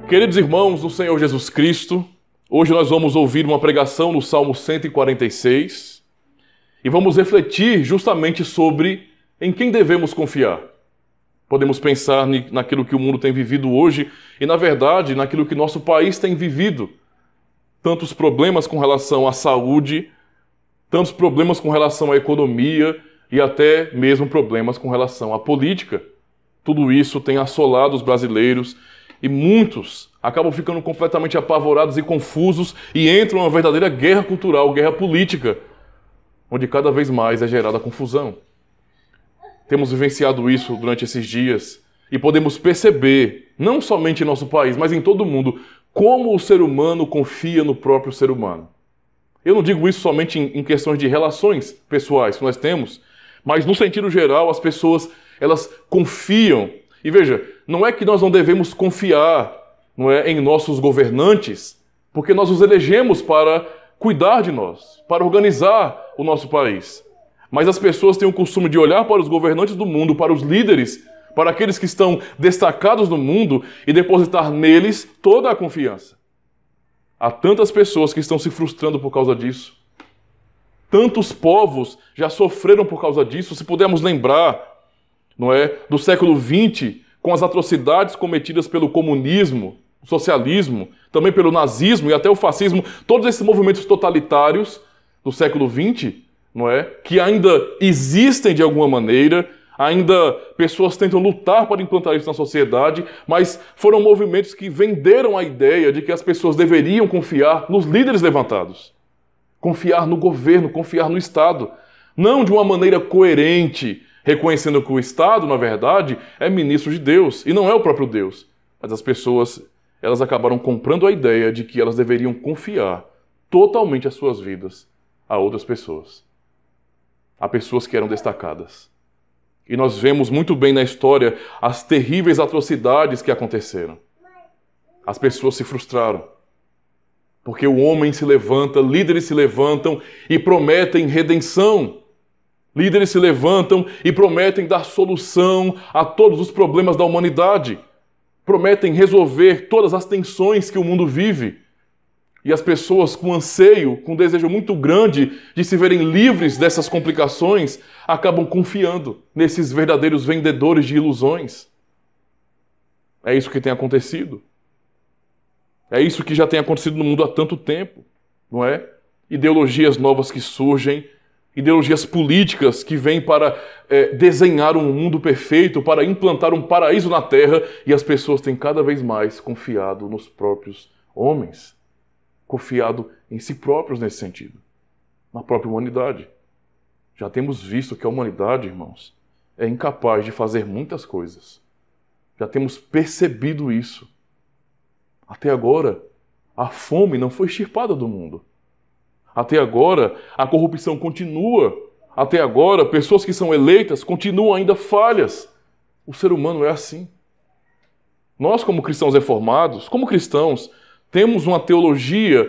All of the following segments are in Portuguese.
Queridos irmãos do Senhor Jesus Cristo, hoje nós vamos ouvir uma pregação no Salmo 146 e vamos refletir justamente sobre em quem devemos confiar. Podemos pensar naquilo que o mundo tem vivido hoje e, na verdade, naquilo que nosso país tem vivido. Tantos problemas com relação à saúde, tantos problemas com relação à economia e até mesmo problemas com relação à política. Tudo isso tem assolado os brasileiros e muitos acabam ficando completamente apavorados e confusos e entram em uma verdadeira guerra cultural, guerra política, onde cada vez mais é gerada confusão. Temos vivenciado isso durante esses dias e podemos perceber, não somente em nosso país, mas em todo o mundo, como o ser humano confia no próprio ser humano. Eu não digo isso somente em questões de relações pessoais que nós temos, mas no sentido geral, as pessoas, elas confiam. E veja, não é que nós não devemos confiar, em nossos governantes, porque nós os elegemos para cuidar de nós, para organizar o nosso país. Mas as pessoas têm o costume de olhar para os governantes do mundo, para os líderes, para aqueles que estão destacados no mundo e depositar neles toda a confiança. Há tantas pessoas que estão se frustrando por causa disso. Tantos povos já sofreram por causa disso. Se pudermos lembrar, do século XX, com as atrocidades cometidas pelo comunismo, o socialismo, também pelo nazismo e até o fascismo, todos esses movimentos totalitários do século XX, que ainda existem de alguma maneira, ainda pessoas tentam lutar para implantar isso na sociedade, mas foram movimentos que venderam a ideia de que as pessoas deveriam confiar nos líderes levantados, confiar no governo, confiar no Estado, não de uma maneira coerente, reconhecendo que o Estado, na verdade, é ministro de Deus e não é o próprio Deus. Mas as pessoas, elas acabaram comprando a ideia de que elas deveriam confiar totalmente as suas vidas a outras pessoas. A pessoas que eram destacadas. E nós vemos muito bem na história as terríveis atrocidades que aconteceram. As pessoas se frustraram. Porque o homem se levanta, líderes se levantam e prometem redenção. Líderes se levantam e prometem dar solução a todos os problemas da humanidade. Prometem resolver todas as tensões que o mundo vive. E as pessoas com anseio, com desejo muito grande de se verem livres dessas complicações, acabam confiando nesses verdadeiros vendedores de ilusões. É isso que tem acontecido. É isso que já tem acontecido no mundo há tanto tempo, não é? Ideologias novas que surgem, ideologias políticas que vêm para desenhar um mundo perfeito, para implantar um paraíso na Terra, e as pessoas têm cada vez mais confiado nos próprios homens, confiado em si próprios nesse sentido, na própria humanidade. Já temos visto que a humanidade, irmãos, é incapaz de fazer muitas coisas. Já temos percebido isso. Até agora, a fome não foi extirpada do mundo. Até agora, a corrupção continua. Até agora, pessoas que são eleitas continuam ainda falhas. O ser humano é assim. Nós, como cristãos reformados, como cristãos, temos uma teologia,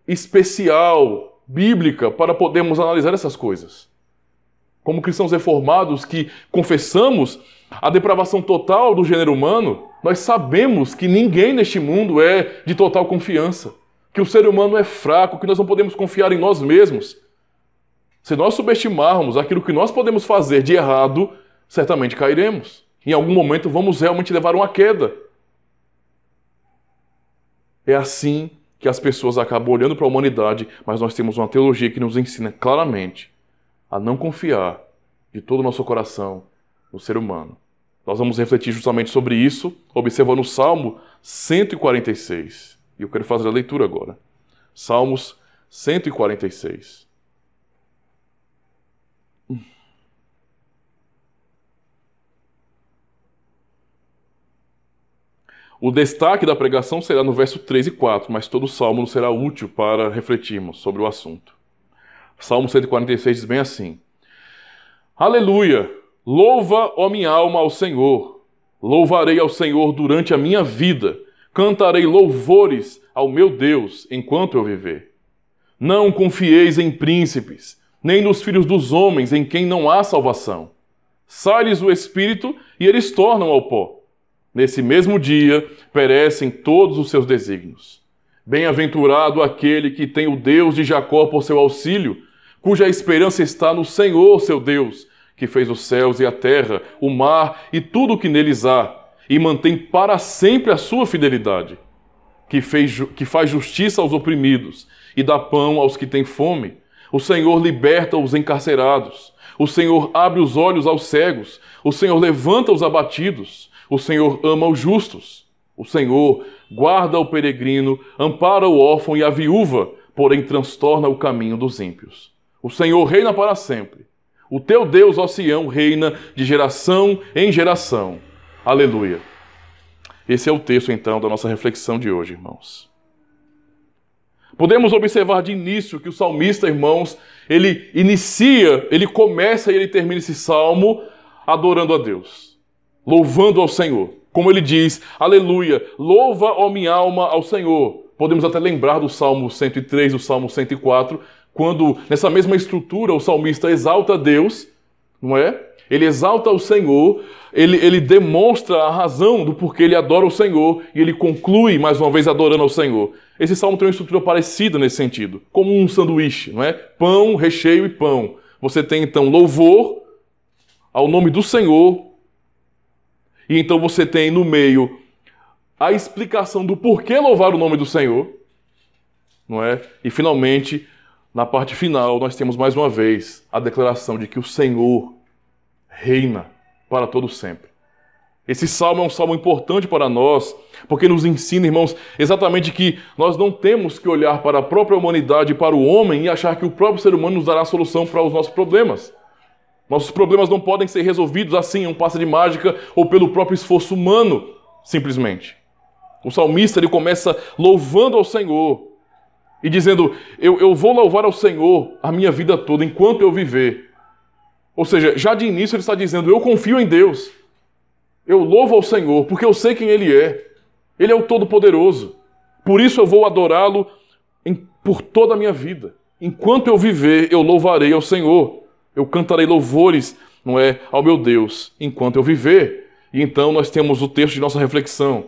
especial, bíblica, para podermos analisar essas coisas. Como cristãos reformados que confessamos a depravação total do gênero humano, nós sabemos que ninguém neste mundo é de total confiança. Que o ser humano é fraco, que nós não podemos confiar em nós mesmos. Se nós subestimarmos aquilo que nós podemos fazer de errado, certamente cairemos. Em algum momento vamos realmente levar uma queda. É assim que as pessoas acabam olhando para a humanidade, mas nós temos uma teologia que nos ensina claramente a não confiar de todo o nosso coração no ser humano. Nós vamos refletir justamente sobre isso, observando o Salmo 146. E eu quero fazer a leitura agora. Salmos 146. O destaque da pregação será no verso 3 e 4, mas todo o salmo nos será útil para refletirmos sobre o assunto. Salmo 146 diz bem assim: Aleluia! Louva, ó minha alma, ao Senhor. Louvarei ao Senhor durante a minha vida. Cantarei louvores ao meu Deus enquanto eu viver. Não confieis em príncipes, nem nos filhos dos homens em quem não há salvação. Sai-lhes o espírito e eles tornam ao pó. Nesse mesmo dia perecem todos os seus desígnios. Bem-aventurado aquele que tem o Deus de Jacó por seu auxílio, cuja esperança está no Senhor, seu Deus, que fez os céus e a terra, o mar e tudo o que neles há, e mantém para sempre a sua fidelidade, que faz justiça aos oprimidos e dá pão aos que têm fome. O Senhor liberta os encarcerados. O Senhor abre os olhos aos cegos. O Senhor levanta os abatidos. O Senhor ama os justos. O Senhor guarda o peregrino, ampara o órfão e a viúva, porém transtorna o caminho dos ímpios. O Senhor reina para sempre. O teu Deus, ó Sião, reina de geração em geração. Aleluia. Esse é o texto, então, da nossa reflexão de hoje, irmãos. Podemos observar de início que o salmista, irmãos, ele começa e ele termina esse salmo adorando a Deus, louvando ao Senhor. Como ele diz, aleluia, louva, ó minha alma, ao Senhor. Podemos até lembrar do Salmo 103, do Salmo 104, quando, nessa mesma estrutura, o salmista exalta a Deus, não é? Ele exalta o Senhor, ele demonstra a razão do porquê ele adora o Senhor e ele conclui, mais uma vez, adorando ao Senhor. Esse salmo tem uma estrutura parecida nesse sentido, como um sanduíche, não é? Pão, recheio e pão. Você tem, então, louvor ao nome do Senhor e então você tem no meio a explicação do porquê louvar o nome do Senhor, não é? E, finalmente, na parte final, nós temos mais uma vez a declaração de que o Senhor reina para todo sempre. Esse salmo é um salmo importante para nós, porque nos ensina, irmãos, exatamente que nós não temos que olhar para a própria humanidade e para o homem e achar que o próprio ser humano nos dará a solução para os nossos problemas. Nossos problemas não podem ser resolvidos assim, em um passe de mágica ou pelo próprio esforço humano, simplesmente. O salmista, ele começa louvando ao Senhor e dizendo, eu vou louvar ao Senhor a minha vida toda, enquanto eu viver. Ou seja, já de início ele está dizendo, eu confio em Deus. Eu louvo ao Senhor, porque eu sei quem Ele é. Ele é o Todo-Poderoso. Por isso eu vou adorá-lo por toda a minha vida. Enquanto eu viver, eu louvarei ao Senhor. Eu cantarei louvores, não é, ao meu Deus, enquanto eu viver. E então nós temos o texto de nossa reflexão.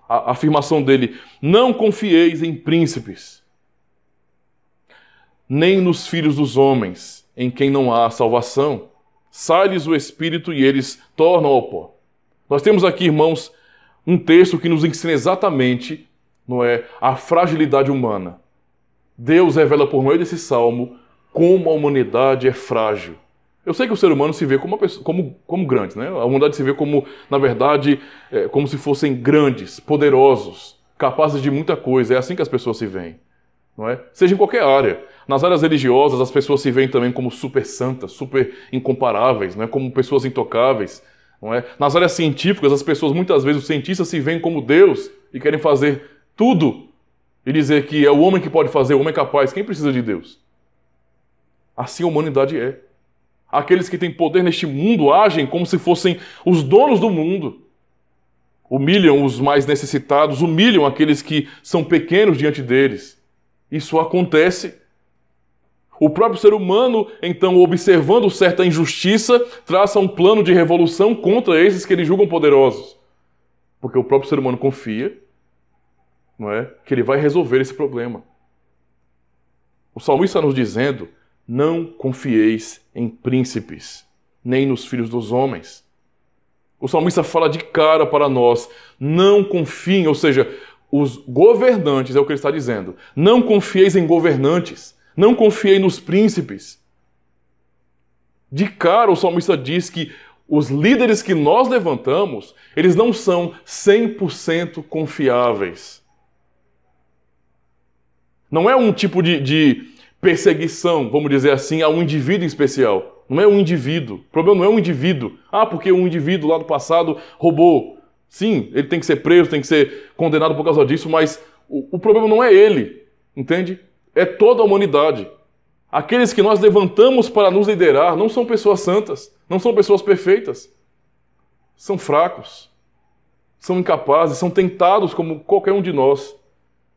A afirmação dele, não confieis em príncipes, nem nos filhos dos homens, em quem não há salvação. Sai-lhes o espírito e eles tornam ao pó. Nós temos aqui, irmãos, um texto que nos ensina exatamente, não é, a fragilidade humana. Deus revela por meio desse salmo como a humanidade é frágil. Eu sei que o ser humano se vê como grande, né? A humanidade se vê como, na verdade, como se fossem grandes, poderosos, capazes de muita coisa. É assim que as pessoas se veem, não é? Seja em qualquer área. Nas áreas religiosas, as pessoas se veem também como super santas, super incomparáveis, não é? Como pessoas intocáveis. Não é? Nas áreas científicas, as pessoas, muitas vezes, os cientistas se veem como Deus e querem fazer tudo e dizer que é o homem que pode fazer, o homem é capaz. Quem precisa de Deus? Assim a humanidade é. Aqueles que têm poder neste mundo agem como se fossem os donos do mundo. Humilham os mais necessitados, humilham aqueles que são pequenos diante deles. Isso acontece. O próprio ser humano, então, observando certa injustiça, traça um plano de revolução contra esses que eles julgam poderosos. Porque o próprio ser humano confia, não é, que ele vai resolver esse problema. O salmista está nos dizendo, não confieis em príncipes, nem nos filhos dos homens. O salmista fala de cara para nós, não confiem, ou seja, os governantes, é o que ele está dizendo, não confieis em governantes. Não confiei nos príncipes. De cara, o salmista diz que os líderes que nós levantamos, eles não são 100% confiáveis. Não é um tipo de perseguição, vamos dizer assim, a um indivíduo em especial. Não é um indivíduo. O problema não é um indivíduo. Ah, porque um indivíduo lá do passado roubou. Sim, ele tem que ser preso, tem que ser condenado por causa disso, mas o problema não é ele, entende? É toda a humanidade. Aqueles que nós levantamos para nos liderar não são pessoas santas, não são pessoas perfeitas. São fracos, são incapazes, são tentados como qualquer um de nós.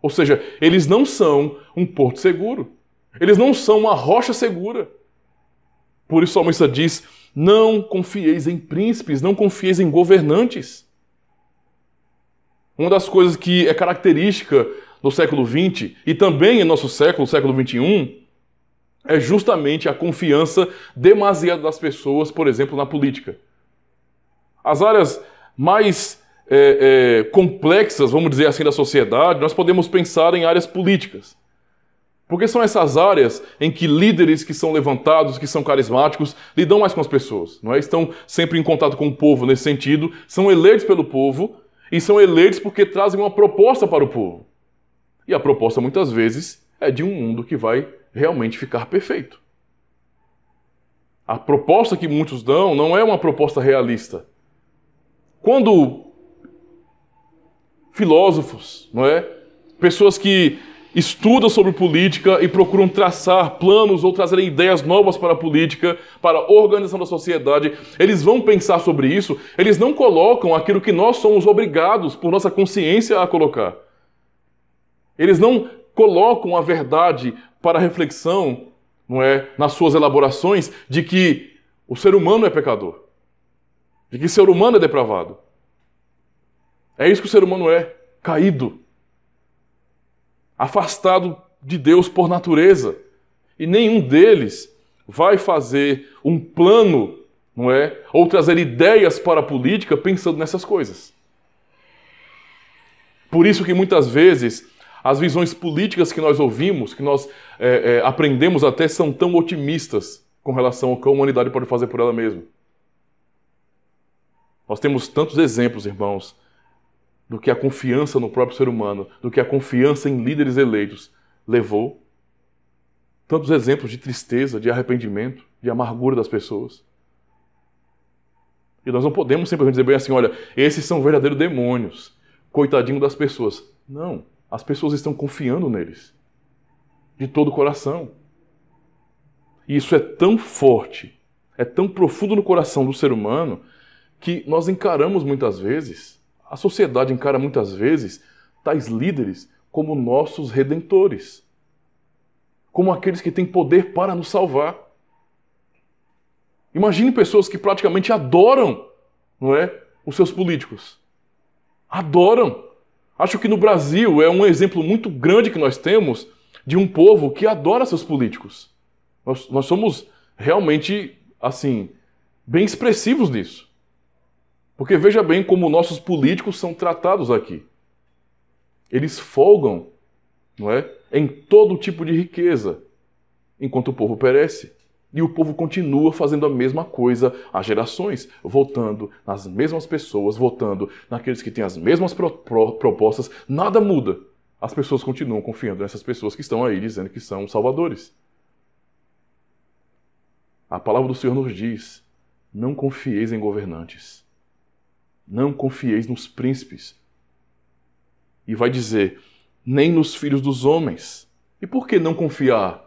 Ou seja, eles não são um porto seguro. Eles não são uma rocha segura. Por isso o salmista diz, não confieis em príncipes, não confieis em governantes. Uma das coisas que é característica do século XX e também em nosso século XXI, é justamente a confiança demasiada das pessoas, por exemplo, na política. As áreas mais complexas, vamos dizer assim, da sociedade, nós podemos pensar em áreas políticas. Porque são essas áreas em que líderes que são levantados, que são carismáticos, lidam mais com as pessoas, não é? Estão sempre em contato com o povo nesse sentido, são eleitos pelo povo e são eleitos porque trazem uma proposta para o povo. E a proposta, muitas vezes, é de um mundo que vai realmente ficar perfeito. A proposta que muitos dão não é uma proposta realista. Quando filósofos, não é? Pessoas que estudam sobre política e procuram traçar planos ou trazer ideias novas para a política, para a organização da sociedade, eles vão pensar sobre isso, eles não colocam aquilo que nós somos obrigados por nossa consciência a colocar. Eles não colocam a verdade para reflexão, não é, nas suas elaborações, de que o ser humano é pecador, de que o ser humano é depravado. É isso que o ser humano é, caído, afastado de Deus por natureza. E nenhum deles vai fazer um plano, não é, ou trazer ideias para a política pensando nessas coisas. Por isso que muitas vezes as visões políticas que nós ouvimos, que nós aprendemos até, são tão otimistas com relação ao que a humanidade pode fazer por ela mesma. Nós temos tantos exemplos, irmãos, do que a confiança no próprio ser humano, do que a confiança em líderes eleitos levou. Tantos exemplos de tristeza, de arrependimento, de amargura das pessoas. E nós não podemos simplesmente dizer bem assim, olha, esses são verdadeiros demônios, coitadinho das pessoas. Não. As pessoas estão confiando neles, de todo o coração. E isso é tão forte, é tão profundo no coração do ser humano, que nós encaramos muitas vezes, a sociedade encara muitas vezes, tais líderes como nossos redentores, como aqueles que têm poder para nos salvar. Imagine pessoas que praticamente adoram, não é, os seus políticos. Adoram. Acho que no Brasil é um exemplo muito grande que nós temos de um povo que adora seus políticos. Nós somos realmente, assim, bem expressivos nisso. Porque veja bem como nossos políticos são tratados aqui. Eles folgam, não é, em todo tipo de riqueza, enquanto o povo perece. E o povo continua fazendo a mesma coisa há gerações, votando nas mesmas pessoas, votando naqueles que têm as mesmas propostas. Nada muda. As pessoas continuam confiando nessas pessoas que estão aí dizendo que são salvadores. A palavra do Senhor nos diz, não confieis em governantes. Não confieis nos príncipes. E vai dizer, nem nos filhos dos homens. E por que não confiar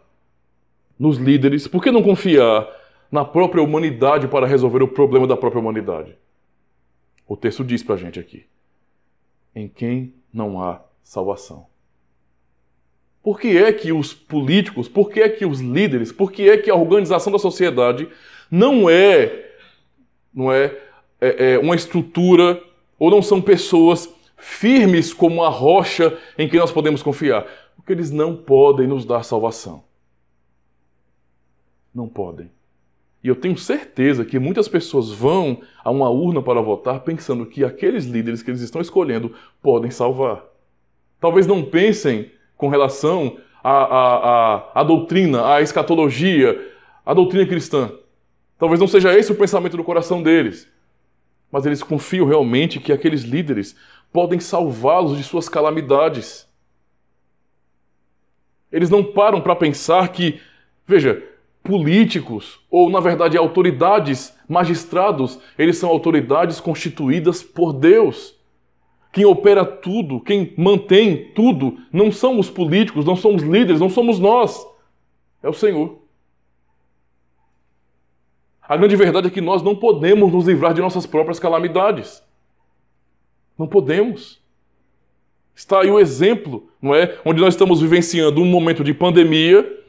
nos líderes? Por que não confiar na própria humanidade para resolver o problema da própria humanidade? O texto diz para a gente aqui, em quem não há salvação. Por que é que os políticos, por que é que os líderes, por que é que a organização da sociedade não é uma estrutura, ou não são pessoas firmes como a rocha em que nós podemos confiar? Porque eles não podem nos dar salvação. Não podem. E eu tenho certeza que muitas pessoas vão a uma urna para votar pensando que aqueles líderes que eles estão escolhendo podem salvar. Talvez não pensem com relação à doutrina, à escatologia, à doutrina cristã. Talvez não seja esse o pensamento do coração deles. Mas eles confiam realmente que aqueles líderes podem salvá-los de suas calamidades. Eles não param para pensar que, veja, políticos, ou na verdade autoridades, magistrados, eles são autoridades constituídas por Deus. Quem opera tudo, quem mantém tudo, não são os políticos, não somos líderes, não somos nós. É o Senhor. A grande verdade é que nós não podemos nos livrar de nossas próprias calamidades. Não podemos. Está aí o exemplo, não é? Onde nós estamos vivenciando um momento de pandemia,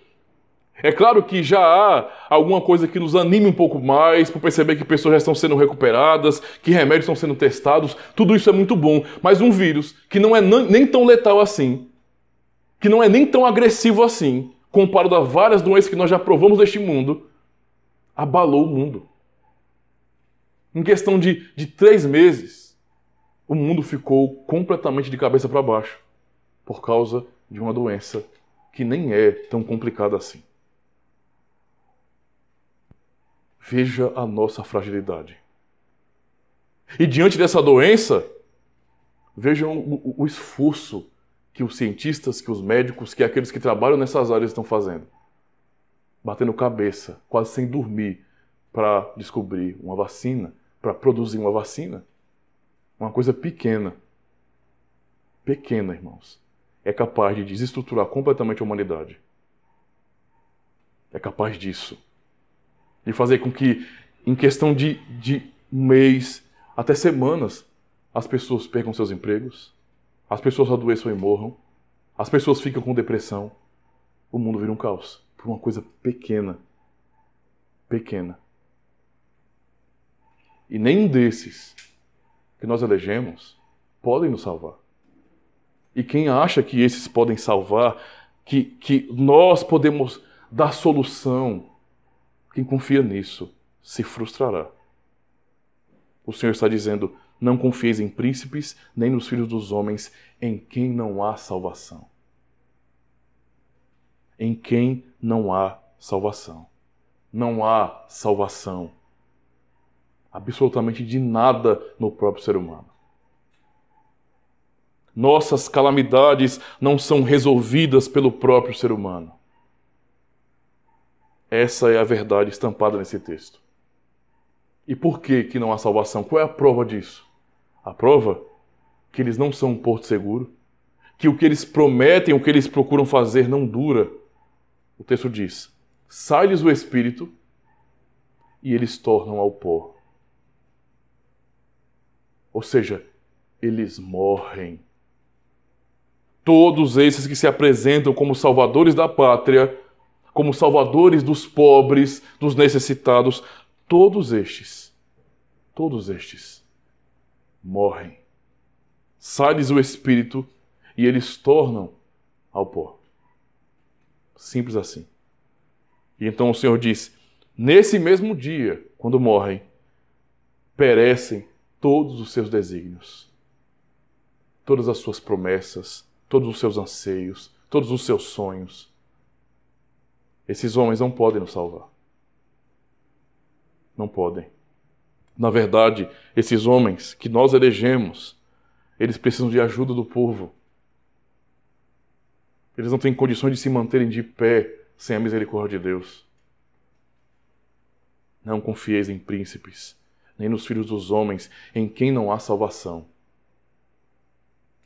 É claro que já há alguma coisa que nos anime um pouco mais, por perceber que pessoas já estão sendo recuperadas, que remédios estão sendo testados, tudo isso é muito bom. Mas um vírus que não é nem tão letal assim, que não é nem tão agressivo assim, comparado a várias doenças que nós já provamos neste mundo, abalou o mundo. Em questão de 3 meses, o mundo ficou completamente de cabeça para baixo, por causa de uma doença que nem é tão complicada assim. Veja a nossa fragilidade. E diante dessa doença, vejam o esforço que os cientistas, que os médicos, que aqueles que trabalham nessas áreas estão fazendo. Batendo cabeça, quase sem dormir, para descobrir uma vacina, para produzir uma vacina. Uma coisa pequena, irmãos, é capaz de desestruturar completamente a humanidade. É capaz disso. De fazer com que, em questão de um mês, até semanas, as pessoas percam seus empregos, as pessoas adoeçam e morram, as pessoas ficam com depressão, o mundo vira um caos. Por uma coisa pequena. Pequena. E nenhum desses que nós elegemos podem nos salvar. E quem acha que esses podem salvar, que nós podemos dar solução, quem confia nisso se frustrará. O Senhor está dizendo, não confieis em príncipes, nem nos filhos dos homens, em quem não há salvação. Em quem não há salvação. Não há salvação absolutamente de nada no próprio ser humano. Nossas calamidades não são resolvidas pelo próprio ser humano. Essa é a verdade estampada nesse texto. E por que não há salvação? Qual é a prova disso? A prova que eles não são um porto seguro, que o que eles prometem, o que eles procuram fazer não dura. O texto diz, sai-lhes o espírito e eles tornam ao pó. Ou seja, eles morrem. Todos esses que se apresentam como salvadores da pátria, como salvadores dos pobres, dos necessitados, todos estes morrem. Sai-lhes o espírito e eles tornam ao pó. Simples assim. E então o Senhor diz, nesse mesmo dia, quando morrem, perecem todos os seus desígnios, todas as suas promessas, todos os seus anseios, todos os seus sonhos. Esses homens não podem nos salvar. Não podem. Na verdade, esses homens que nós elegemos, eles precisam de ajuda do povo. Eles não têm condições de se manterem de pé sem a misericórdia de Deus. Não confieis em príncipes, nem nos filhos dos homens, em quem não há salvação.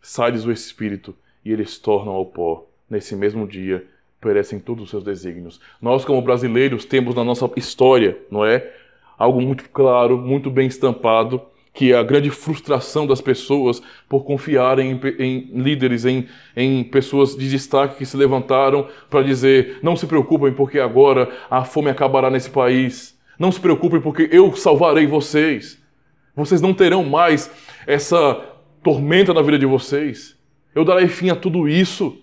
Sai-lhes o espírito e eles tornam ao pó. Nesse mesmo dia, perecem todos os seus desígnios. Nós, como brasileiros, temos na nossa história, não é? Algo muito claro, muito bem estampado, que é a grande frustração das pessoas por confiarem em líderes, em pessoas de destaque que se levantaram para dizer, não se preocupem porque agora a fome acabará nesse país. Não se preocupem porque eu salvarei vocês. Vocês não terão mais essa tormenta na vida de vocês. Eu darei fim a tudo isso.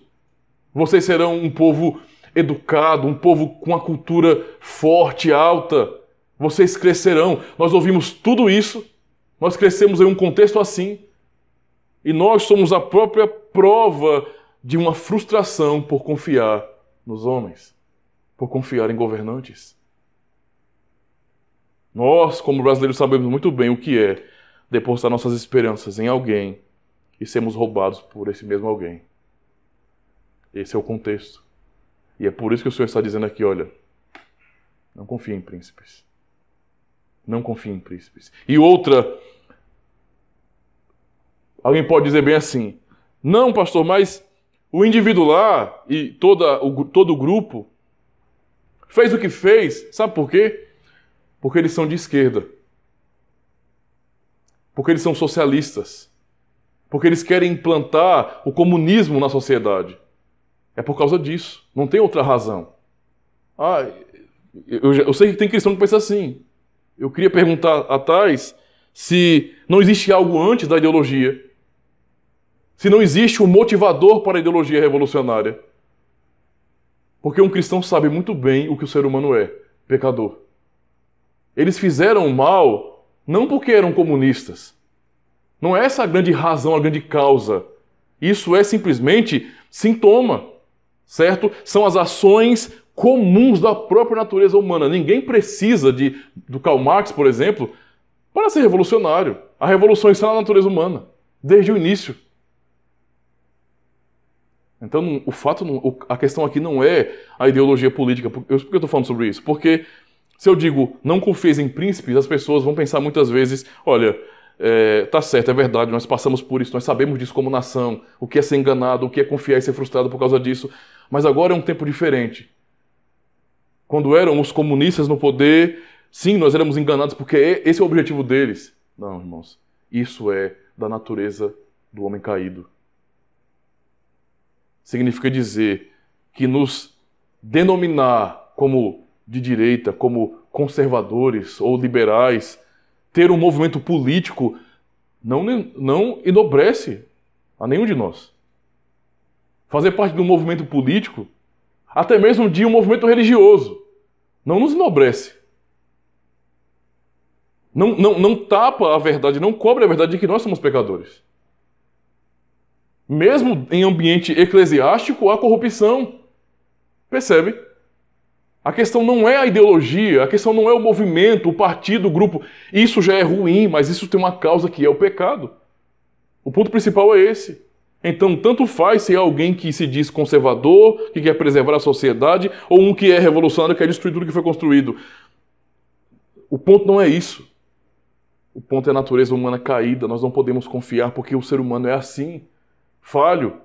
Vocês serão um povo educado, um povo com uma cultura forte, alta. Vocês crescerão. Nós ouvimos tudo isso. Nós crescemos em um contexto assim. E nós somos a própria prova de uma frustração por confiar nos homens, por confiar em governantes. Nós, como brasileiros, sabemos muito bem o que é depositar nossas esperanças em alguém e sermos roubados por esse mesmo alguém. Esse é o contexto. E é por isso que o Senhor está dizendo aqui, olha, não confie em príncipes. Não confie em príncipes. E outra, alguém pode dizer bem assim, não, pastor, mas o indivíduo lá e todo o grupo fez o que fez. Sabe por quê? Porque eles são de esquerda. Porque eles são socialistas. Porque eles querem implantar o comunismo na sociedade. É por causa disso. Não tem outra razão. Ah, eu sei que tem cristão que pensa assim. Eu queria perguntar a Thais se não existe algo antes da ideologia. Se não existe um motivador para a ideologia revolucionária. Porque um cristão sabe muito bem o que o ser humano é, pecador. Eles fizeram mal não porque eram comunistas. Não é essa a grande razão, a grande causa. Isso é simplesmente sintoma, certo? São as ações comuns da própria natureza humana. Ninguém precisa do Karl Marx, por exemplo, para ser revolucionário. A revolução está na natureza humana, desde o início. Então, a questão aqui não é a ideologia política. Por que eu estou falando sobre isso? Porque se eu digo não confieis em príncipes, as pessoas vão pensar muitas vezes, olha, tá certo, é verdade, nós passamos por isso, nós sabemos disso como nação, o que é ser enganado, o que é confiar e ser frustrado por causa disso, mas agora é um tempo diferente. Quando eram os comunistas no poder, sim, nós éramos enganados porque esse é o objetivo deles. Não, irmãos, isso é da natureza do homem caído. Significa dizer que nos denominar como de direita, como conservadores ou liberais, ter um movimento político não enobrece a nenhum de nós. Fazer parte de um movimento político, até mesmo de um movimento religioso, não nos enobrece. Não tapa a verdade, não cobre a verdade de que nós somos pecadores. Mesmo em ambiente eclesiástico, há corrupção. Percebe? A questão não é a ideologia, a questão não é o movimento, o partido, o grupo. Isso já é ruim, mas isso tem uma causa que é o pecado. O ponto principal é esse. Então, tanto faz se é alguém que se diz conservador, que quer preservar a sociedade, ou um que é revolucionário, que quer destruir tudo que foi construído. O ponto não é isso. O ponto é a natureza humana caída. Nós não podemos confiar porque o ser humano é assim. Falho.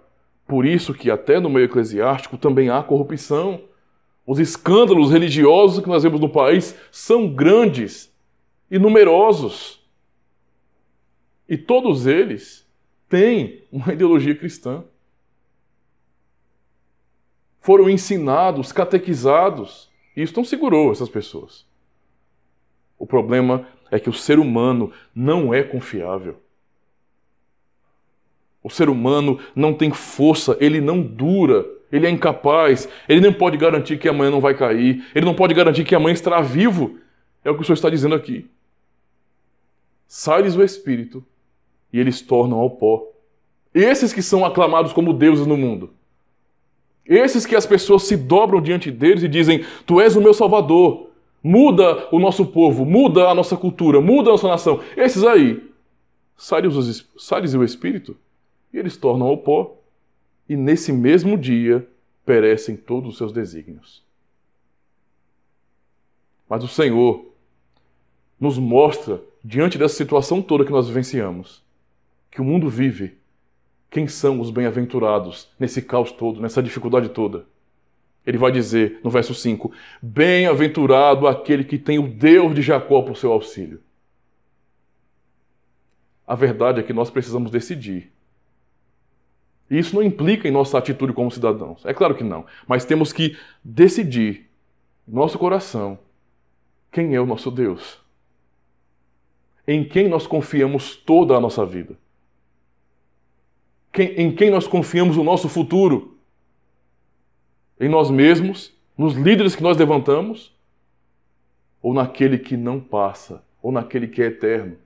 Por isso que até no meio eclesiástico também há corrupção. Os escândalos religiosos que nós vemos no país são grandes e numerosos. E todos eles têm uma ideologia cristã. Foram ensinados, catequizados. E isso não segurou essas pessoas. O problema é que o ser humano não é confiável. O ser humano não tem força, ele não dura, ele é incapaz, ele não pode garantir que amanhã não vai cair, ele não pode garantir que amanhã estará vivo. É o que o Senhor está dizendo aqui. Sai-lhes o Espírito e eles tornam ao pó. Esses que são aclamados como deuses no mundo. Esses que as pessoas se dobram diante deles e dizem, tu és o meu Salvador, muda o nosso povo, muda a nossa cultura, muda a nossa nação. Esses aí, sai-lhes o Espírito e eles tornam ao pó, e nesse mesmo dia perecem todos os seus desígnios. Mas o Senhor nos mostra, diante dessa situação toda que nós vivenciamos, que o mundo vive, quem são os bem-aventurados nesse caos todo, nessa dificuldade toda. Ele vai dizer, no verso 5, bem-aventurado aquele que tem o Deus de Jacó por seu auxílio. A verdade é que nós precisamos decidir. E isso não implica em nossa atitude como cidadãos. É claro que não. Mas temos que decidir, em nosso coração, quem é o nosso Deus. Em quem nós confiamos toda a nossa vida. Em quem nós confiamos o nosso futuro. Em nós mesmos, nos líderes que nós levantamos, ou naquele que não passa, ou naquele que é eterno.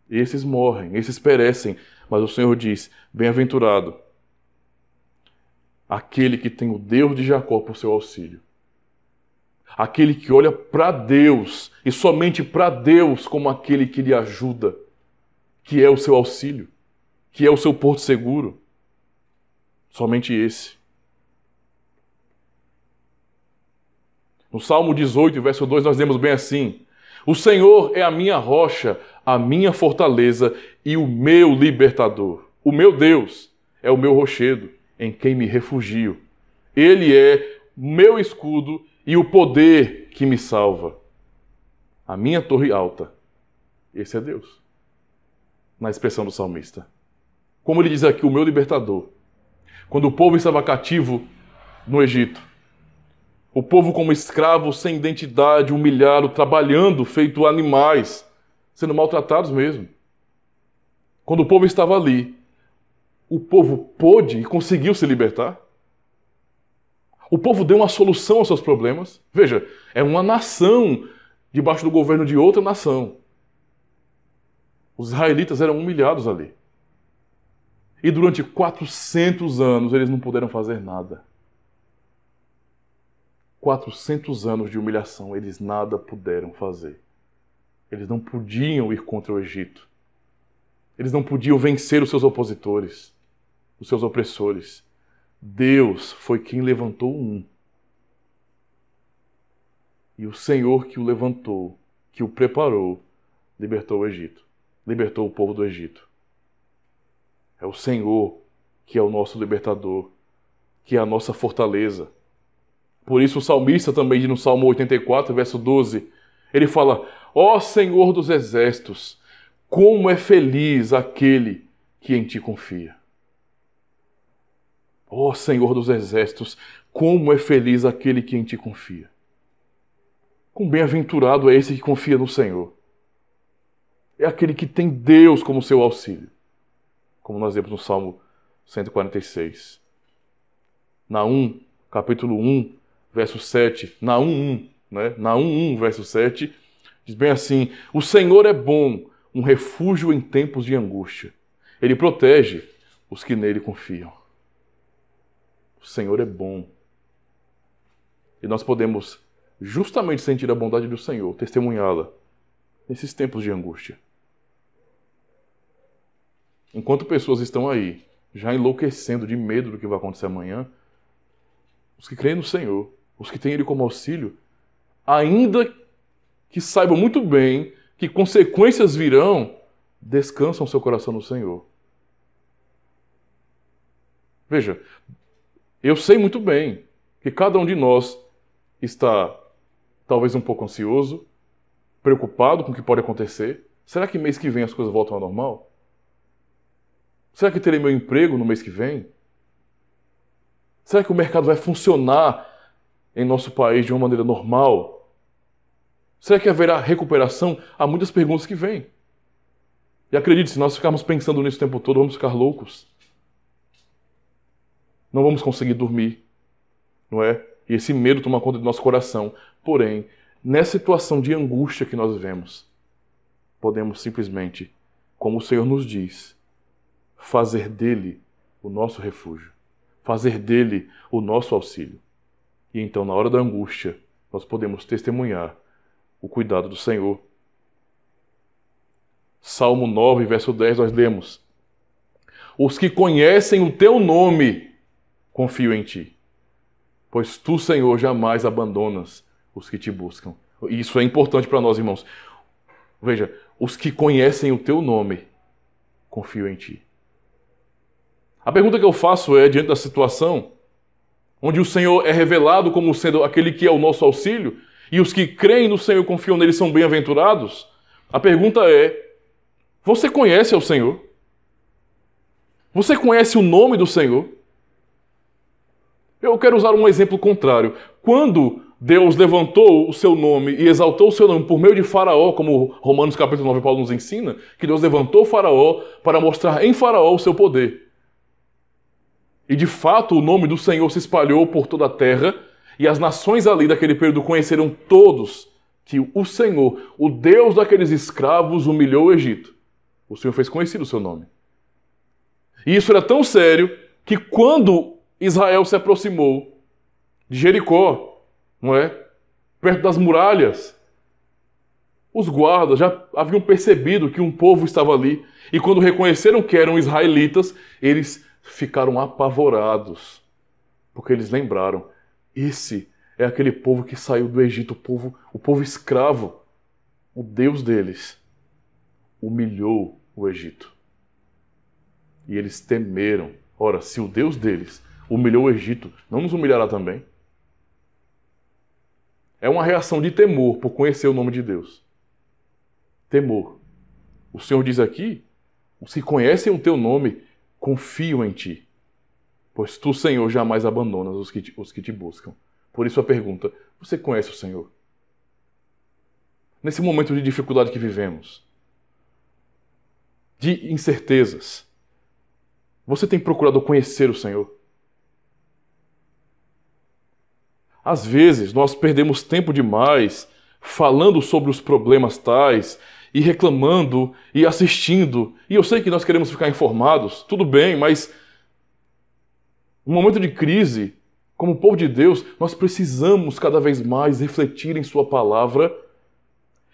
Esses morrem, esses perecem. Mas o Senhor diz, bem-aventurado aquele que tem o Deus de Jacó por seu auxílio. Aquele que olha para Deus, e somente para Deus como aquele que lhe ajuda, que é o seu auxílio, que é o seu porto seguro. Somente esse. No Salmo 18, verso 2, nós lemos bem assim, o Senhor é a minha rocha, a minha fortaleza e o meu libertador. O meu Deus é o meu rochedo, em quem me refugio. Ele é meu escudo e o poder que me salva. A minha torre alta. Esse é Deus. Na expressão do salmista. Como ele diz aqui, o meu libertador. Quando o povo estava cativo no Egito, O povo como escravos, sem identidade, humilhado, trabalhando, feito animais, sendo maltratados mesmo. Quando o povo estava ali, o povo pôde e conseguiu se libertar. O povo deu uma solução aos seus problemas. Veja, é uma nação debaixo do governo de outra nação. Os israelitas eram humilhados ali. E durante 400 anos eles não puderam fazer nada. 400 anos de humilhação, eles nada puderam fazer. Eles não podiam ir contra o Egito. Eles não podiam vencer os seus opositores, os seus opressores. Deus foi quem levantou um. E o Senhor que o levantou, que o preparou, libertou o Egito. Libertou o povo do Egito. É o Senhor que é o nosso libertador, que é a nossa fortaleza. Por isso o salmista também, no Salmo 84, verso 12, ele fala: ó Senhor dos exércitos, como é feliz aquele que em ti confia. Ó Senhor dos exércitos, como é feliz aquele que em ti confia. Quão bem-aventurado é esse que confia no Senhor. É aquele que tem Deus como seu auxílio. Como nós vemos no Salmo 146. Naum, capítulo 1, verso 7. Naum 1, né? Naum 1, verso 7, diz bem assim: o Senhor é bom, um refúgio em tempos de angústia. Ele protege os que nele confiam. O Senhor é bom. E nós podemos justamente sentir a bondade do Senhor, testemunhá-la nesses tempos de angústia. Enquanto pessoas estão aí, já enlouquecendo de medo do que vai acontecer amanhã, os que creem no Senhor, os que têm Ele como auxílio, ainda que saibam muito bem que consequências virão, descansam seu coração no Senhor. Veja, eu sei muito bem que cada um de nós está talvez um pouco ansioso, preocupado com o que pode acontecer. Será que mês que vem as coisas voltam ao normal? Será que terei meu emprego no mês que vem? Será que o mercado vai funcionar em nosso país de uma maneira normal? Será que haverá recuperação? Há muitas perguntas que vêm. E acredite, se nós ficarmos pensando nisso o tempo todo, vamos ficar loucos. Não vamos conseguir dormir, não é? E esse medo toma conta do nosso coração. Porém, nessa situação de angústia que nós vivemos, podemos simplesmente, como o Senhor nos diz, fazer dele o nosso refúgio, fazer dele o nosso auxílio. E então, na hora da angústia, nós podemos testemunhar o cuidado do Senhor. Salmo 9, verso 10, nós lemos: os que conhecem o teu nome confiam em ti, pois tu, Senhor, jamais abandonas os que te buscam. E isso é importante para nós, irmãos. Veja, os que conhecem o teu nome confiam em ti. A pergunta que eu faço é, diante da situação onde o Senhor é revelado como sendo aquele que é o nosso auxílio, e os que creem no Senhor e confiam nele são bem-aventurados, a pergunta é: você conhece ao Senhor? Você conhece o nome do Senhor? Eu quero usar um exemplo contrário. Quando Deus levantou o seu nome e exaltou o seu nome por meio de Faraó, como Romanos capítulo 9, Paulo nos ensina, que Deus levantou Faraó para mostrar em Faraó o seu poder. E de fato o nome do Senhor se espalhou por toda a terra, e as nações ali daquele período conheceram todos que o Senhor, o Deus daqueles escravos, humilhou o Egito. O Senhor fez conhecido o seu nome. E isso era tão sério que quando Israel se aproximou de Jericó, não é? Perto das muralhas, os guardas já haviam percebido que um povo estava ali, e quando reconheceram que eram israelitas, eles ficaram apavorados, porque eles lembraram: esse é aquele povo que saiu do Egito, o povo escravo. O Deus deles humilhou o Egito. E eles temeram. Ora, se o Deus deles humilhou o Egito, não nos humilhará também? É uma reação de temor por conhecer o nome de Deus. Temor. O Senhor diz aqui: os que conhecem o teu nome confiam em ti, pois tu, Senhor, jamais abandonas os que te buscam. Por isso a pergunta: você conhece o Senhor? Nesse momento de dificuldade que vivemos, de incertezas, você tem procurado conhecer o Senhor? Às vezes, nós perdemos tempo demais falando sobre os problemas tais e reclamando e assistindo. E eu sei que nós queremos ficar informados, tudo bem, mas no momento de crise, como povo de Deus, nós precisamos cada vez mais refletir em Sua palavra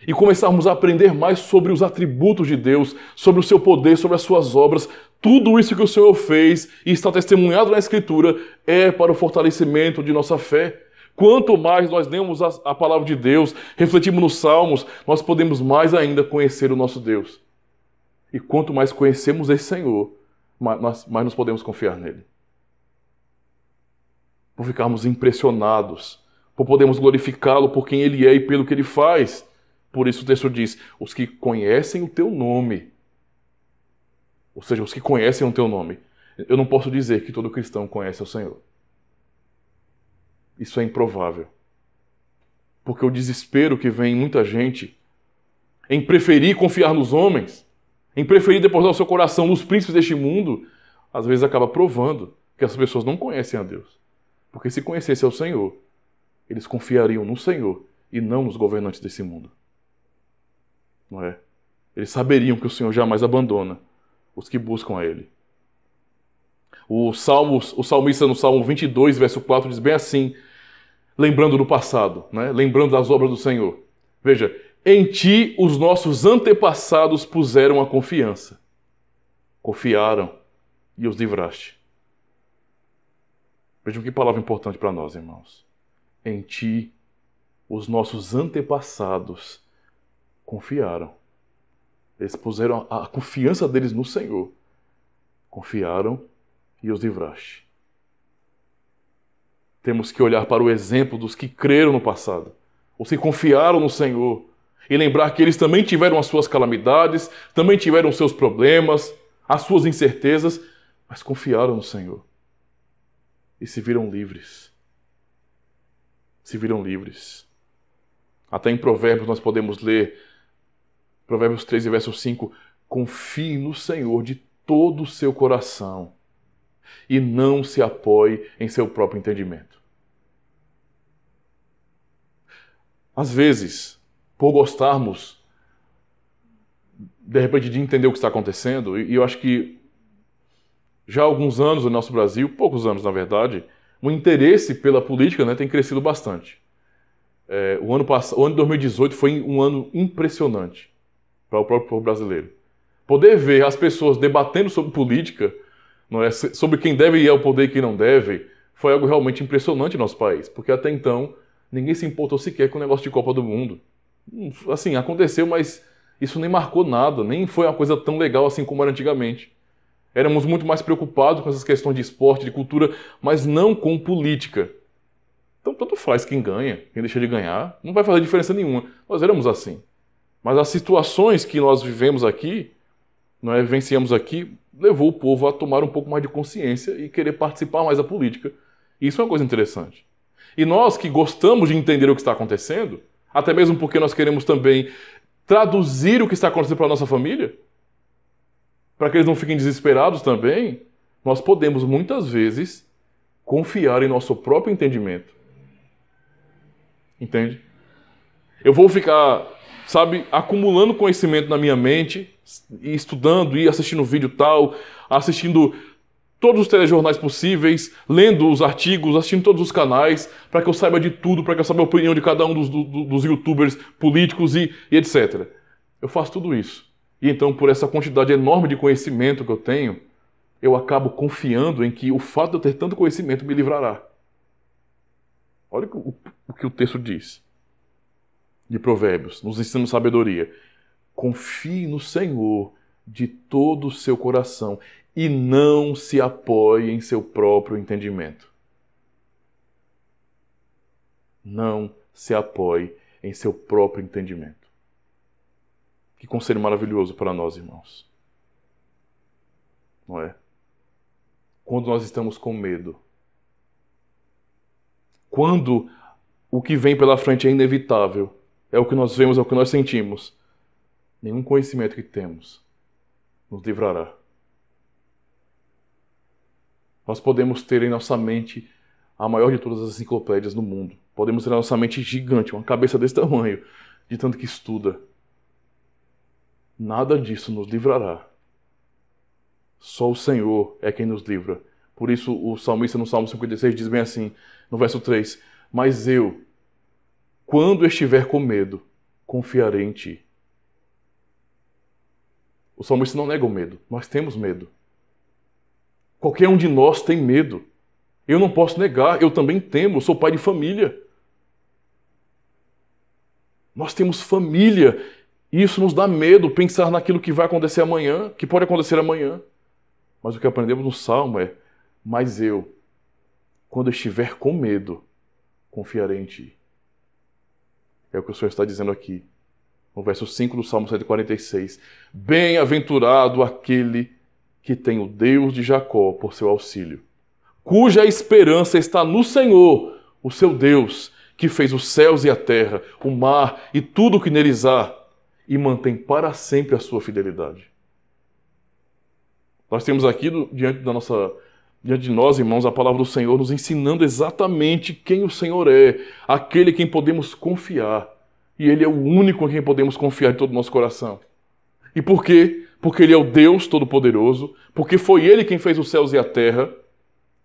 e começarmos a aprender mais sobre os atributos de Deus, sobre o seu poder, sobre as suas obras. Tudo isso que o Senhor fez e está testemunhado na Escritura é para o fortalecimento de nossa fé. Quanto mais nós lemos a palavra de Deus, refletimos nos Salmos, nós podemos mais ainda conhecer o nosso Deus. E quanto mais conhecemos esse Senhor, mais nós podemos confiar nele. Por ficarmos impressionados, por podermos glorificá-lo por quem ele é e pelo que ele faz. Por isso o texto diz: os que conhecem o teu nome. Ou seja, os que conhecem o teu nome. Eu não posso dizer que todo cristão conhece o Senhor. Isso é improvável. Porque o desespero que vem em muita gente em preferir confiar nos homens, em preferir depositar o seu coração nos príncipes deste mundo, às vezes acaba provando que as pessoas não conhecem a Deus. Porque se conhecessem o Senhor, eles confiariam no Senhor e não nos governantes desse mundo. Não é? Eles saberiam que o Senhor jamais abandona os que buscam a Ele. O salmista no Salmo 22, verso 4, diz bem assim, lembrando do passado, né? Lembrando das obras do Senhor. Veja, em Ti os nossos antepassados puseram a confiança. Confiaram e os livraste. Vejam que palavra importante para nós, irmãos. Em Ti os nossos antepassados confiaram. Eles puseram a confiança deles no Senhor. Confiaram e os livraste. Temos que olhar para o exemplo dos que creram no passado, os que confiaram no Senhor, e lembrar que eles também tiveram as suas calamidades, também tiveram os seus problemas, as suas incertezas, mas confiaram no Senhor. E se viram livres. Se viram livres. Até em Provérbios nós podemos ler, Provérbios 13, verso 5, confie no Senhor de todo o seu coração e não se apoie em seu próprio entendimento. Às vezes, por gostarmos, de repente, de entender o que está acontecendo, e eu acho que já há alguns anos no nosso Brasil, poucos anos na verdade, o interesse pela política, né, tem crescido bastante. O ano de 2018 foi um ano impressionante para o próprio povo brasileiro. Poder ver as pessoas debatendo sobre política, não é, sobre quem deve ir ao poder e quem não deve, foi algo realmente impressionante no nosso país, porque até então ninguém se importou sequer com o negócio de Copa do Mundo. Assim, aconteceu, mas isso nem marcou nada, nem foi uma coisa tão legal assim como era antigamente. Éramos muito mais preocupados com essas questões de esporte, de cultura, mas não com política. Então tanto faz quem ganha, quem deixa de ganhar, não vai fazer diferença nenhuma. Nós éramos assim. Mas as situações que nós vivemos aqui, nós vivenciamos aqui, levou o povo a tomar um pouco mais de consciência e querer participar mais da política. E isso é uma coisa interessante. E nós que gostamos de entender o que está acontecendo, até mesmo porque nós queremos também traduzir o que está acontecendo para a nossa família, para que eles não fiquem desesperados também, nós podemos muitas vezes confiar em nosso próprio entendimento. Entende? Eu vou ficar, acumulando conhecimento na minha mente, e estudando, e assistindo vídeo tal, assistindo todos os telejornais possíveis, lendo os artigos, assistindo todos os canais, para que eu saiba de tudo, para que eu saiba a opinião de cada um dos youtubers políticos e etc. Eu faço tudo isso. E então, por essa quantidade enorme de conhecimento que eu tenho, eu acabo confiando em que o fato de eu ter tanto conhecimento me livrará. Olha o que o texto diz de Provérbios, nos ensina sabedoria. Confie no Senhor de todo o seu coração e não se apoie em seu próprio entendimento. Não se apoie em seu próprio entendimento. Que conselho maravilhoso para nós, irmãos. Não é? Quando nós estamos com medo, quando o que vem pela frente é inevitável, é o que nós vemos, é o que nós sentimos, nenhum conhecimento que temos nos livrará. Nós podemos ter em nossa mente a maior de todas as enciclopédias do mundo. Podemos ter em nossa mente gigante, uma cabeça desse tamanho, de tanto que estuda. Nada disso nos livrará. Só o Senhor é quem nos livra. Por isso o salmista no Salmo 56 diz bem assim, no verso 3, mas eu, quando estiver com medo, confiarei em ti. O salmista não nega o medo, nós temos medo. Qualquer um de nós tem medo. Eu não posso negar, eu também temo, eu sou pai de família. Nós temos família, e isso nos dá medo, pensar naquilo que vai acontecer amanhã, que pode acontecer amanhã. Mas o que aprendemos no Salmo é, mas eu, quando estiver com medo, confiarei em ti. É o que o Senhor está dizendo aqui, no verso 5 do Salmo 146. Bem-aventurado aquele que tem o Deus de Jacó por seu auxílio, cuja esperança está no Senhor, o seu Deus, que fez os céus e a terra, o mar e tudo o que neles há, e mantém para sempre a sua fidelidade. Nós temos aqui diante de nós, irmãos, a palavra do Senhor nos ensinando exatamente quem o Senhor é, aquele em quem podemos confiar. E Ele é o único em quem podemos confiar de todo o nosso coração. E por quê? Porque Ele é o Deus Todo-Poderoso, porque foi Ele quem fez os céus e a terra.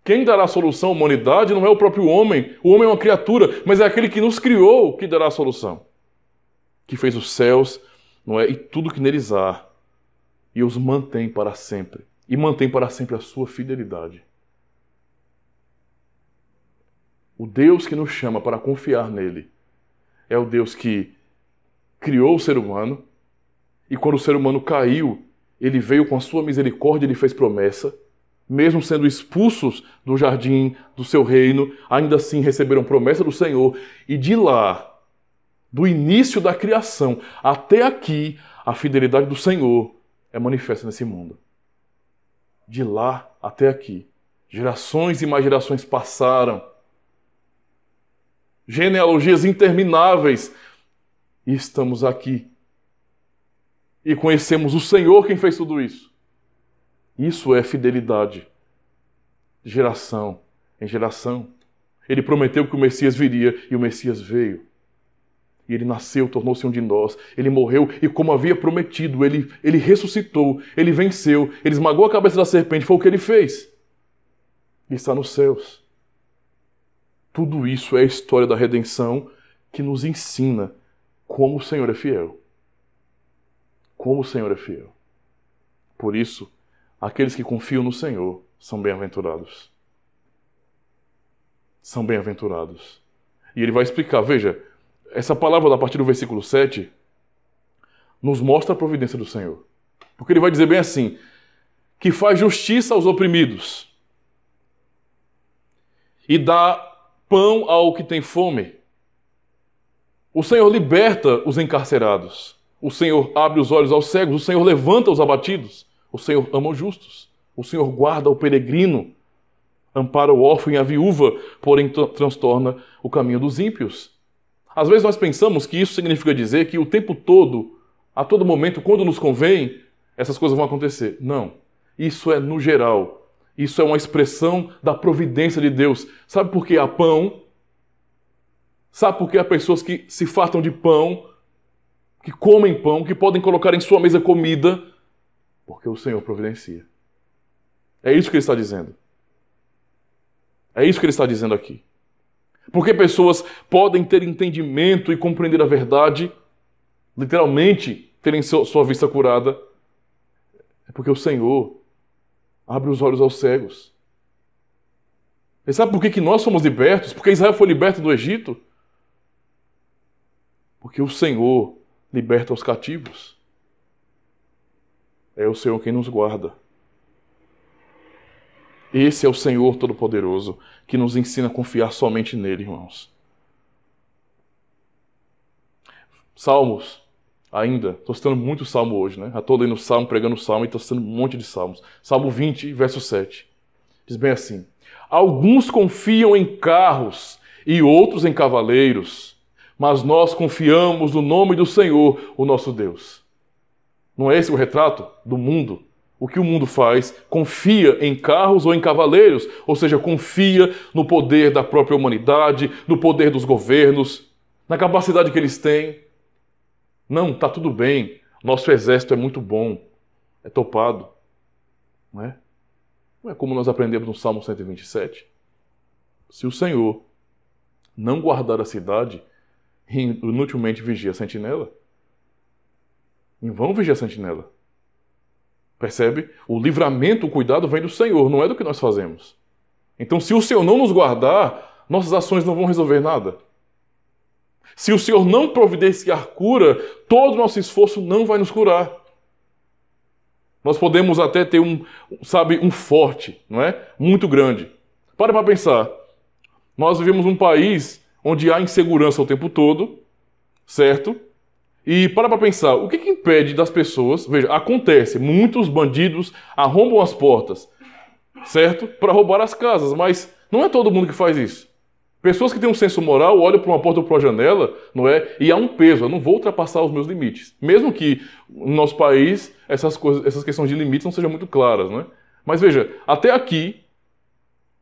Quem dará a solução à humanidade não é o próprio homem. O homem é uma criatura, mas é aquele que nos criou que dará a solução. Que fez os céus, não é? E tudo que neles há. E os mantém para sempre. E mantém para sempre a sua fidelidade. O Deus que nos chama para confiar nele é o Deus que criou o ser humano. E quando o ser humano caiu, ele veio com a sua misericórdia, ele fez promessa. Mesmo sendo expulsos do jardim do seu reino, ainda assim receberam promessa do Senhor. E de lá, do início da criação até aqui, a fidelidade do Senhor é manifesta nesse mundo. De lá até aqui, gerações e mais gerações passaram. Genealogias intermináveis. E estamos aqui. E conhecemos o Senhor quem fez tudo isso. Isso é fidelidade. De geração em geração. Ele prometeu que o Messias viria e o Messias veio. E ele nasceu, tornou-se um de nós. Ele morreu e, como havia prometido, ele ressuscitou, ele venceu, ele esmagou a cabeça da serpente, foi o que ele fez. E está nos céus. Tudo isso é a história da redenção que nos ensina como o Senhor é fiel. Como o Senhor é fiel. Por isso, aqueles que confiam no Senhor são bem-aventurados. São bem-aventurados. E ele vai explicar, veja, essa palavra a partir do versículo 7 nos mostra a providência do Senhor. Porque ele vai dizer bem assim, que faz justiça aos oprimidos e dá pão ao que tem fome. O Senhor liberta os encarcerados. O Senhor abre os olhos aos cegos. O Senhor levanta os abatidos. O Senhor ama os justos. O Senhor guarda o peregrino. Ampara o órfão e a viúva, porém transtorna o caminho dos ímpios. Às vezes nós pensamos que isso significa dizer que o tempo todo, a todo momento, quando nos convém, essas coisas vão acontecer. Não. Isso é no geral. Isso é uma expressão da providência de Deus. Sabe por que há pão? Sabe por que há pessoas que se fartam de pão, que comem pão, que podem colocar em sua mesa comida? Porque o Senhor providencia. É isso que ele está dizendo. É isso que ele está dizendo aqui. Porque pessoas podem ter entendimento e compreender a verdade, literalmente terem sua vista curada. É porque o Senhor abre os olhos aos cegos. E sabe por que nós somos libertos? Porque Israel foi liberto do Egito? Porque o Senhor liberta os cativos. É o Senhor quem nos guarda. Esse é o Senhor Todo-Poderoso que nos ensina a confiar somente nele, irmãos. Salmos, ainda. Estou citando muito salmo hoje, né? Já estou lendo salmo, pregando salmo e estou citando um monte de salmos. Salmo 20, verso 7. Diz bem assim. Alguns confiam em carros e outros em cavaleiros, mas nós confiamos no nome do Senhor, o nosso Deus. Não é esse o retrato do mundo? O que o mundo faz? Confia em carros ou em cavaleiros, ou seja, confia no poder da própria humanidade, no poder dos governos, na capacidade que eles têm. Não, está tudo bem, nosso exército é muito bom, é topado. Não é? Não é como nós aprendemos no Salmo 127? Se o Senhor não guardar a cidade, inutilmente vigia a sentinela. Em vão vigia a sentinela. Percebe? O livramento, o cuidado vem do Senhor, não é do que nós fazemos. Então, se o Senhor não nos guardar, nossas ações não vão resolver nada. Se o Senhor não providenciar cura, todo o nosso esforço não vai nos curar. Nós podemos até ter um forte, não é? Muito grande. Para pensar. Nós vivemos num país onde há insegurança o tempo todo, certo? E para pensar, o que impede das pessoas... Veja, acontece, muitos bandidos arrombam as portas, certo? Para roubar as casas, mas não é todo mundo que faz isso. Pessoas que têm um senso moral olham para uma porta ou para uma janela, não é? E há um peso, eu não vou ultrapassar os meus limites. Mesmo que no nosso país essas questões de limites não sejam muito claras, não é? Mas veja, até aqui,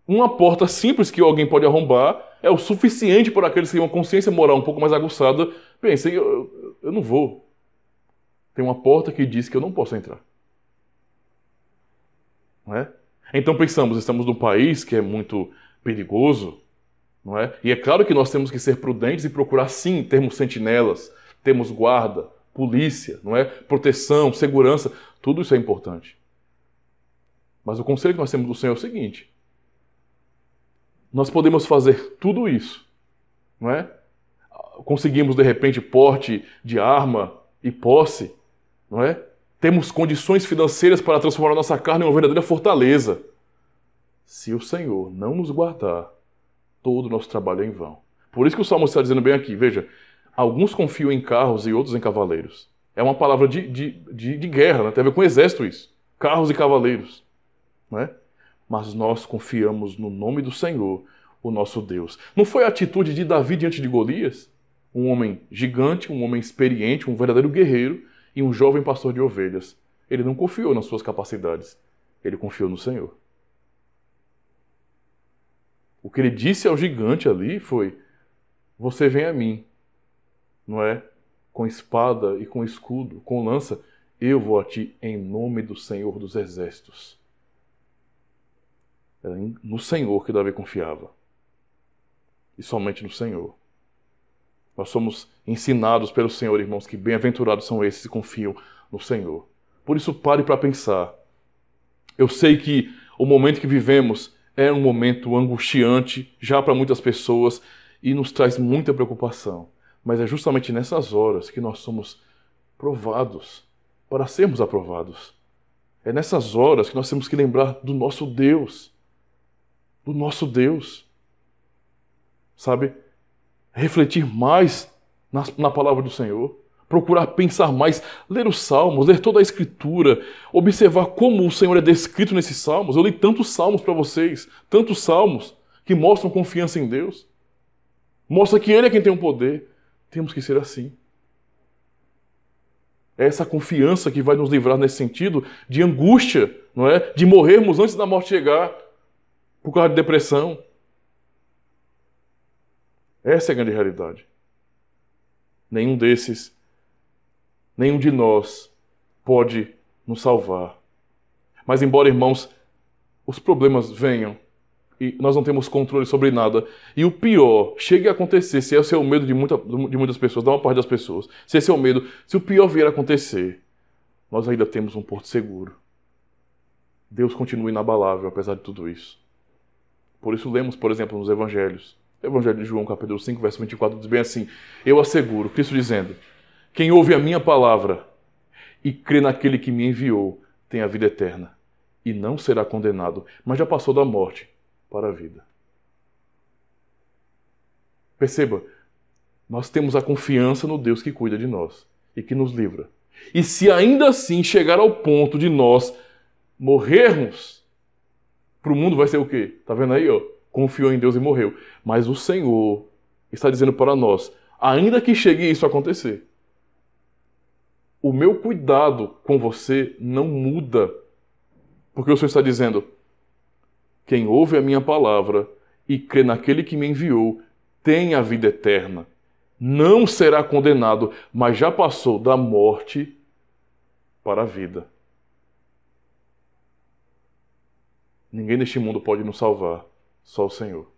uma porta simples que alguém pode arrombar é o suficiente para aqueles que têm uma consciência moral um pouco mais aguçada. Pensem, eu não vou. Tem uma porta que diz que eu não posso entrar. Não é? Então pensamos, estamos num país que é muito perigoso, não é? E é claro que nós temos que ser prudentes e procurar sim termos sentinelas, termos guarda, polícia, não é? Proteção, segurança, tudo isso é importante. Mas o conselho que nós temos do Senhor é o seguinte: nós podemos fazer tudo isso, não é? Conseguimos de repente porte de arma e posse, não é? Temos condições financeiras para transformar a nossa carne em uma verdadeira fortaleza. Se o Senhor não nos guardar, todo o nosso trabalho é em vão. Por isso que o Salmo está dizendo bem aqui, veja, alguns confiam em carros e outros em cavaleiros. É uma palavra de guerra, né? Tem a ver com exército isso. Carros e cavaleiros. Não é? Mas nós confiamos no nome do Senhor, o nosso Deus. Não foi a atitude de Davi diante de Golias? Um homem gigante, um homem experiente, um verdadeiro guerreiro e um jovem pastor de ovelhas. Ele não confiou nas suas capacidades. Ele confiou no Senhor. O que ele disse ao gigante ali foi: você vem a mim, não é? Com espada e com escudo, com lança, eu vou a ti em nome do Senhor dos Exércitos. Era no Senhor que Davi confiava. E somente no Senhor. Nós somos ensinados pelo Senhor, irmãos, que bem-aventurados são esses que confiam no Senhor. Por isso, pare para pensar. Eu sei que o momento que vivemos é um momento angustiante já para muitas pessoas e nos traz muita preocupação. Mas é justamente nessas horas que nós somos provados para sermos aprovados. É nessas horas que nós temos que lembrar do nosso Deus. Do nosso Deus. Sabe? Refletir mais na palavra do Senhor. Procurar pensar mais, ler os Salmos, ler toda a Escritura, observar como o Senhor é descrito nesses Salmos. Eu li tantos Salmos para vocês, tantos Salmos que mostram confiança em Deus. Mostra que Ele é quem tem o poder. Temos que ser assim. É essa confiança que vai nos livrar nesse sentido de angústia, não é? De morrermos antes da morte chegar por causa de depressão. Essa é a grande realidade. Nenhum de nós pode nos salvar. Mas embora, irmãos, os problemas venham e nós não temos controle sobre nada, e o pior chegue a acontecer, se esse é o medo de muitas pessoas, da maior parte das pessoas, se esse é o medo, se o pior vier a acontecer, nós ainda temos um porto seguro. Deus continua inabalável apesar de tudo isso. Por isso lemos, por exemplo, nos Evangelhos. O Evangelho de João, capítulo 5, verso 24, diz bem assim: eu asseguro, Cristo dizendo, quem ouve a minha palavra e crê naquele que me enviou tem a vida eterna e não será condenado, mas já passou da morte para a vida. Perceba, nós temos a confiança no Deus que cuida de nós e que nos livra. E se ainda assim chegar ao ponto de nós morrermos, para o mundo vai ser o quê? Está vendo aí? Ó? confiou em Deus e morreu. Mas o Senhor está dizendo para nós, ainda que chegue isso a acontecer, o meu cuidado com você não muda. Porque o Senhor está dizendo, quem ouve a minha palavra e crê naquele que me enviou, tem a vida eterna. Não será condenado, mas já passou da morte para a vida. Ninguém neste mundo pode nos salvar, só o Senhor.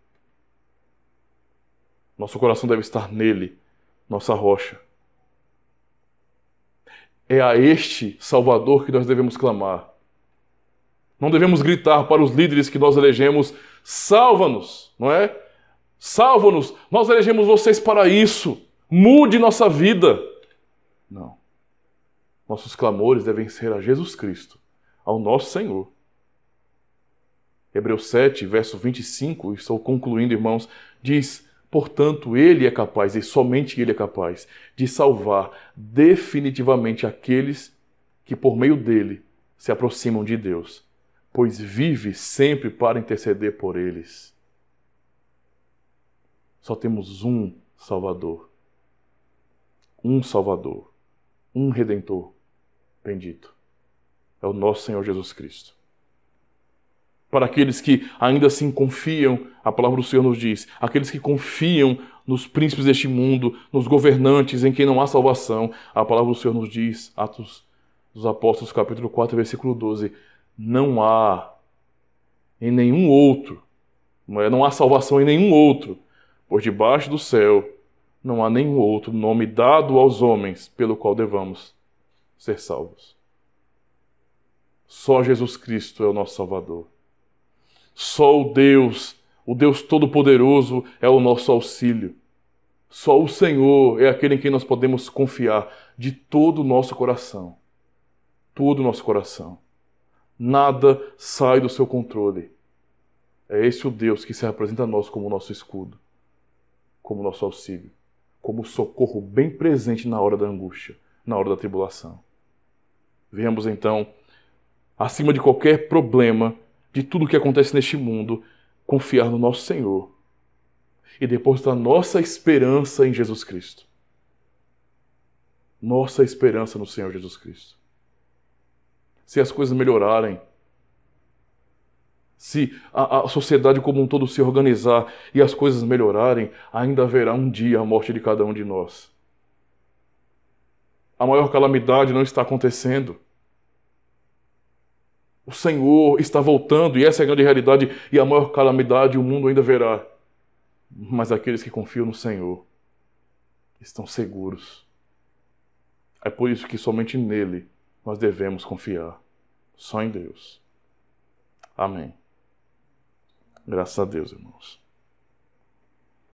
Nosso coração deve estar nele, nossa rocha. É a este Salvador que nós devemos clamar. Não devemos gritar para os líderes que nós elegemos, salva-nos, não é? Salva-nos, nós elegemos vocês para isso, mude nossa vida. Não. Nossos clamores devem ser a Jesus Cristo, ao nosso Senhor. Hebreus 7, verso 25, estou concluindo, irmãos, diz, portanto, Ele é capaz, e somente Ele é capaz, de salvar definitivamente aqueles que por meio dele se aproximam de Deus, pois vive sempre para interceder por eles. Só temos um Salvador, um Redentor bendito. É o nosso Senhor Jesus Cristo. Para aqueles que ainda assim confiam, a palavra do Senhor nos diz, aqueles que confiam nos príncipes deste mundo, nos governantes em quem não há salvação, a palavra do Senhor nos diz, Atos dos Apóstolos, capítulo 4, versículo 12, não há em nenhum outro, não há salvação em nenhum outro, pois debaixo do céu não há nenhum outro nome dado aos homens pelo qual devamos ser salvos. Só Jesus Cristo é o nosso Salvador. Só o Deus Todo-Poderoso é o nosso auxílio. Só o Senhor é aquele em quem nós podemos confiar de todo o nosso coração. Todo o nosso coração. Nada sai do seu controle. É esse o Deus que se apresenta a nós como nosso escudo, como nosso auxílio, como socorro bem presente na hora da angústia, na hora da tribulação. Venhamos então, acima de qualquer problema, de tudo o que acontece neste mundo, confiar no nosso Senhor e depositar nossa esperança em Jesus Cristo. Nossa esperança no Senhor Jesus Cristo. Se as coisas melhorarem, se a sociedade como um todo se organizar e as coisas melhorarem, ainda haverá um dia a morte de cada um de nós. A maior calamidade não está acontecendo. O Senhor está voltando, e essa é a grande realidade, e a maior calamidade o mundo ainda verá. Mas aqueles que confiam no Senhor estão seguros. É por isso que somente nele nós devemos confiar. Só em Deus. Amém. Graças a Deus, irmãos.